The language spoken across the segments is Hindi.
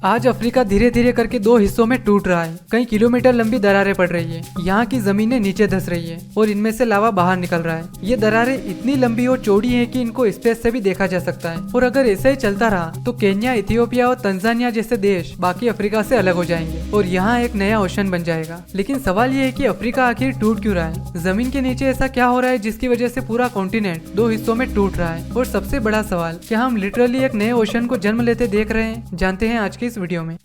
आज अफ्रीका धीरे धीरे करके दो हिस्सों में टूट रहा है। कई किलोमीटर लंबी दरारें पड़ रही है। यहाँ की जमीनें नीचे धंस रही है और इनमें से लावा बाहर निकल रहा है। ये दरारें इतनी लंबी और चौड़ी हैं कि इनको स्पेस से भी देखा जा सकता है। और अगर ऐसे ही चलता रहा तो केन्या, इथियोपिया और तंजानिया जैसे देश बाकी अफ्रीका से अलग हो जाएंगे और यहाँ एक नया ओशन बन जाएगा। लेकिन सवाल ये है कि अफ्रीका आखिर टूट क्यों रहा है? जमीन के नीचे ऐसा क्या हो रहा है जिसकी वजह से पूरा कॉन्टिनेंट दो हिस्सों में टूट रहा है? और सबसे बड़ा सवाल, क्या हम लिटरली एक नए ओशन को जन्म लेते देख रहे हैं? जानते हैं आज की इस वीडियो में।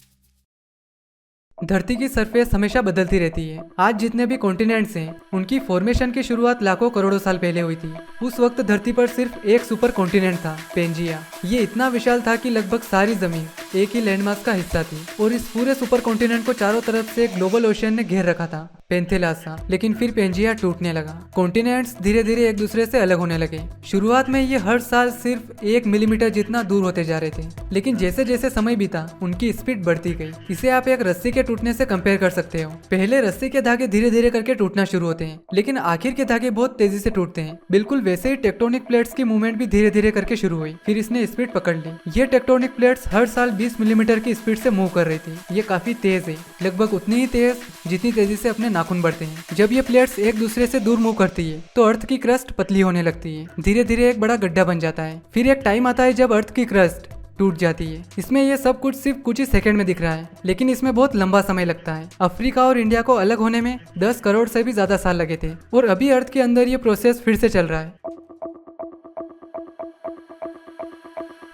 धरती की सरफेस हमेशा बदलती रहती है। आज जितने भी कॉन्टिनेंट्स हैं उनकी फॉर्मेशन की शुरुआत लाखों करोड़ों साल पहले हुई थी। उस वक्त धरती पर सिर्फ एक सुपर कॉन्टिनेंट था, पेंजिया। ये इतना विशाल था कि लगभग सारी जमीन एक ही लैंडमास का हिस्सा थी और इस पूरे सुपर कॉन्टिनेंट को चारों तरफ से ग्लोबल ओशन ने घेर रखा था, पेंथेलासा। लेकिन फिर पेंजिया टूटने लगा। कॉन्टिनेंट्स धीरे धीरे एक दूसरे से अलग होने लगे। शुरुआत में ये हर साल सिर्फ 1 मिलीमीटर जितना दूर होते जा रहे थे, लेकिन जैसे जैसे समय बीता उनकी स्पीड बढ़ती गई। इसे आप एक रस्सी के टूटने से कंपेयर कर सकते हो। पहले रस्सी के धागे धीरे धीरे करके टूटना शुरू होते हैं, लेकिन आखिर के धागे बहुत तेजी से टूटते हैं। बिल्कुल वैसे ही टेक्टोनिक प्लेट्स की मूवमेंट भी धीरे धीरे करके शुरू हुई, फिर इसने स्पीड पकड़ ली। ये टेक्टोनिक प्लेट्स हर साल 20 मिलीमीटर की स्पीड से मूव कर रही थी। ये काफी तेज है, लगभग उतनी ही तेज जितनी तेजी से अपने नाखून बढ़ते हैं। जब ये प्लेट्स एक दूसरे से दूर मूव करती है तो अर्थ की क्रस्ट पतली होने लगती है। धीरे धीरे एक बड़ा गड्ढा बन जाता है। फिर एक टाइम आता है जब अर्थ की क्रस्ट टूट जाती है। इसमें ये सब कुछ सिर्फ कुछ ही सेकंड में दिख रहा है, लेकिन इसमें बहुत लंबा समय लगता है। अफ्रीका और इंडिया को अलग होने में 10 करोड़ से भी ज्यादा साल लगे थे और अभी अर्थ के अंदर ये प्रोसेस फिर से चल रहा है।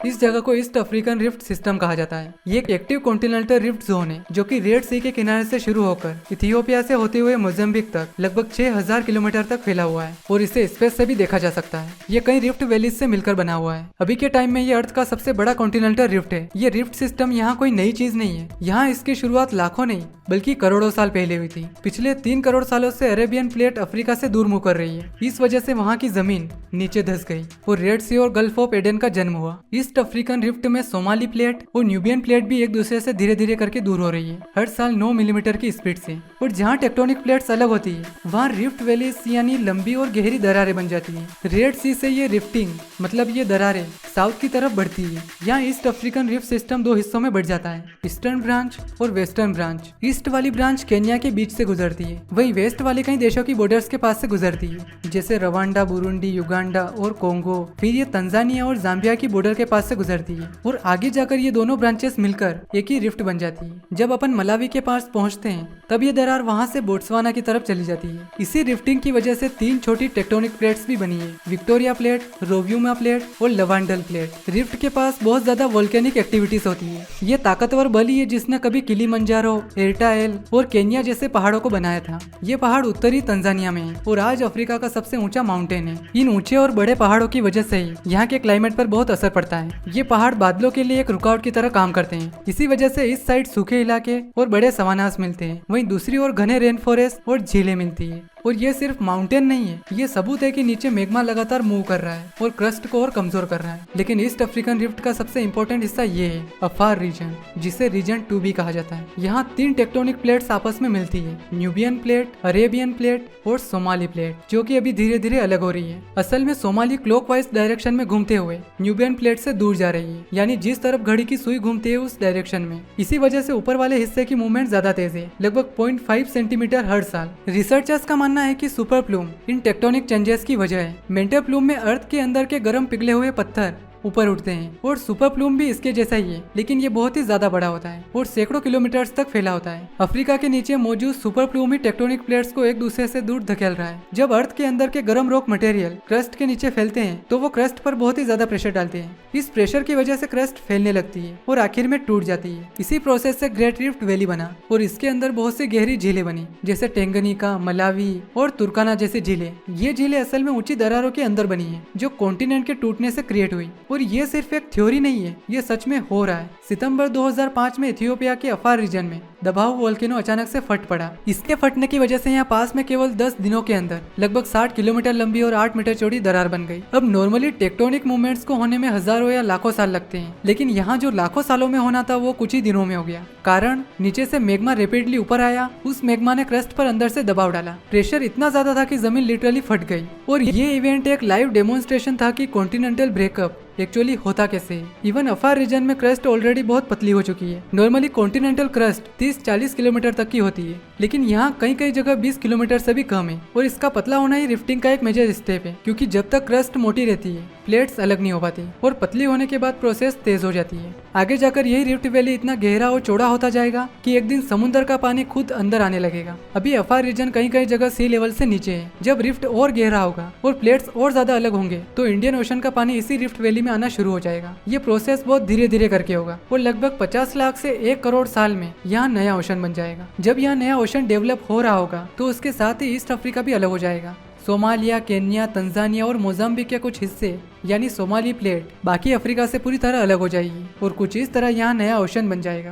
इस जगह को ईस्ट अफ्रीकन रिफ्ट सिस्टम कहा जाता है। ये एक एक्टिव कॉन्टिनेंटल रिफ्ट जोन है जो कि रेड सी के किनारे से शुरू होकर इथियोपिया से होते हुए मोजाम्बिक तक लगभग 6000 किलोमीटर तक फैला हुआ है और इसे स्पेस से भी देखा जा सकता है। ये कई रिफ्ट वैलीज से मिलकर बना हुआ है। अभी के टाइम में ये अर्थ का सबसे बड़ा कॉन्टिनेंटल रिफ्ट है। ये रिफ्ट सिस्टम यहाँ कोई नई चीज नहीं है। यहाँ इसकी शुरुआत लाखों नहीं बल्कि करोड़ों साल पहले हुई थी। पिछले 3 करोड़ सालों से अरेबियन प्लेट अफ्रीका से दूर मुंह कर रही है। इस वजह से वहाँ की जमीन नीचे धंस गई और रेड सी और गल्फ ऑफ एडन का जन्म हुआ। ईस्ट अफ्रीकन रिफ्ट में सोमाली प्लेट और न्यूबियन प्लेट भी एक दूसरे से धीरे धीरे करके दूर हो रही है, हर साल 9 मिलीमीटर की स्पीड से। और जहाँ टेक्टोनिक प्लेट्स अलग होती है वहाँ रिफ्ट वैलीज यानी लंबी और गहरी दरारें बन जाती है। रेड सी से ये रिफ्टिंग मतलब ये दरारें साउथ की तरफ बढ़ती है। यहाँ ईस्ट अफ्रीकन रिफ्ट सिस्टम 2 हिस्सों में बढ़ जाता है, ईस्टर्न ब्रांच और वेस्टर्न ब्रांच। ईस्ट वाली ब्रांच केन्या के बीच से गुजरती है, वही वेस्ट वाली कई देशों की बॉर्डर्स के पास से गुजरती है, जैसे रवांडा, बुरुंडी, युगांडा और कोंगो। फिर ये तंजानिया और जाम्बिया की बॉर्डर के पास से गुजरती है और आगे जाकर ये दोनों ब्रांचेस मिलकर एक ही रिफ्ट बन जाती है। जब अपन मलावी के पास पहुंचते हैं तब ये दरार वहां से बोट्सवाना की तरफ चली जाती है। इसी रिफ्टिंग की वजह से 3 छोटी टेक्टोनिक प्लेट्स भी बनी है, विक्टोरिया प्लेट, रोव्यूमा प्लेट और लवांडल प्लेट। रिफ्ट के पास बहुत ज्यादा वोल्केनिक एक्टिविटीज होती है। ये ताकतवर बल ही है जिसने कभी किलिमंजारो, एर्टाएल और केन्या जैसे पहाड़ों को बनाया था। ये पहाड़ उत्तरी तंजानिया में है और आज अफ्रीका का सबसे ऊंचा माउंटेन है। इन ऊंचे और बड़े पहाड़ों की वजह से ही यहाँ के क्लाइमेट पर बहुत असर पड़ता है। ये पहाड़ बादलों के लिए एक रुकावट की तरह काम करते हैं। इसी वजह से इस साइड सूखे इलाके और बड़े सवानास मिलते हैं, वहीं दूसरी ओर घने रेन फॉरेस्ट और झीलें मिलती है। और ये सिर्फ माउंटेन नहीं है, ये सबूत है कि नीचे मैग्मा लगातार मूव कर रहा है और क्रस्ट को और कमजोर कर रहा है। लेकिन ईस्ट अफ्रीकन रिफ्ट का सबसे इंपॉर्टेंट हिस्सा ये है, अफार रीजन, जिसे रीजन 2 भी कहा जाता है। यहाँ 3 टेक्टोनिक प्लेट्स आपस में मिलती है, न्यूबियन प्लेट, अरेबियन प्लेट और सोमाली प्लेट, जो कि अभी धीरे धीरे अलग हो रही है। असल में सोमाली क्लॉकवाइज डायरेक्शन में घूमते हुए न्यूबियन प्लेट से दूर जा रही है, यानी जिस तरफ घड़ी की सुई घूमती है उस डायरेक्शन में। इसी वजह से ऊपर वाले हिस्से की मूवमेंट ज्यादा तेज है, लगभग 0.5 सेंटीमीटर हर साल। रिसर्चर्स का मानना है कि सुपर प्लूम इन टेक्टोनिक चेंजेस की वजह है। मेंटल प्लूम में अर्थ के अंदर के गर्म पिघले हुए पत्थर ऊपर उठते हैं और सुपर प्लूम भी इसके जैसा ही है, लेकिन ये बहुत ही ज्यादा बड़ा होता है और सैकड़ों किलोमीटर्स तक फैला होता है। अफ्रीका के नीचे मौजूद सुपर प्लूम ही टेक्टोनिक प्लेट्स को एक दूसरे से दूर धकेल रहा है। जब अर्थ के अंदर के गर्म रॉक मटेरियल क्रस्ट के नीचे फैलते हैं तो वो क्रस्ट पर बहुत ही ज्यादा प्रेशर डालते हैं। इस प्रेशर की वजह से क्रस्ट फैलने लगती है और आखिर में टूट जाती है। इसी प्रोसेस से ग्रेट रिफ्ट वैली बना और इसके अंदर बहुत सी गहरी झीलें बनी, जैसे टेंगनीका, मलावी और तुर्काना जैसी झीलें। ये झीलें असल में ऊंची दरारों के अंदर बनी है जो कॉन्टिनेंट के टूटने से क्रिएट हुई। और ये सिर्फ एक थ्योरी नहीं है, ये सच में हो रहा है। सितंबर 2005 में इथियोपिया के अफार रीजन में दबाव वोल्केनो अचानक से फट पड़ा। इसके फटने की वजह से यहाँ पास में केवल 10 दिनों के अंदर लगभग 60 किलोमीटर लंबी और 8 मीटर चौड़ी दरार बन गई। अब नॉर्मली टेक्टोनिक मूवमेंट्स को होने में हजारों या लाखों साल लगते हैं, लेकिन यहाँ जो लाखों सालों में होना था वो कुछ ही दिनों में हो गया। कारण नीचे से मैग्मा रैपिडली ऊपर आया, उस मैग्मा ने क्रस्ट पर अंदर से दबाव डाला। प्रेशर इतना ज्यादा था कि जमीन लिटरली फट गई। और ये इवेंट एक लाइव डेमोन्स्ट्रेशन था कि कॉन्टिनेंटल ब्रेकअप एक्चुअली होता कैसे है। इवन अफार रीजन में क्रस्ट ऑलरेडी बहुत पतली हो चुकी है। नॉर्मली कॉन्टिनेंटल क्रस्ट 30-40 किलोमीटर तक की होती है, लेकिन यहाँ कई कई जगह 20 किलोमीटर से भी कम है। और इसका पतला होना ही रिफ्टिंग का एक मेजर स्टेप है, क्योंकि जब तक क्रस्ट मोटी रहती है प्लेट्स अलग नहीं हो पाती और पतली होने के बाद प्रोसेस तेज हो जाती है। आगे जाकर यही रिफ्ट वैली इतना गहरा और चौड़ा होता जाएगा कि एक दिन समुद्र का पानी खुद अंदर आने लगेगा। अभी अफार रीजन कई कई जगह सी लेवल से नीचे है। जब रिफ्ट और गहरा होगा और प्लेट्स और ज्यादा अलग होंगे तो इंडियन ओशन का पानी इसी रिफ्ट वैली में आना शुरू हो जाएगा। ये प्रोसेस बहुत धीरे धीरे करके होगा और लगभग 50 लाख से 1 करोड़ साल में यहाँ नया ओशन बन जाएगा। जब यहाँ नया ओशन डेवलप हो रहा होगा तो उसके साथ ही ईस्ट अफ्रीका भी अलग हो जाएगा। सोमालिया, केन्या, तंजानिया और मोजाम्बिक के कुछ हिस्से यानी सोमाली प्लेट बाकी अफ्रीका से पूरी तरह अलग हो जाएगी और कुछ इस तरह यहाँ नया ओशन बन जाएगा।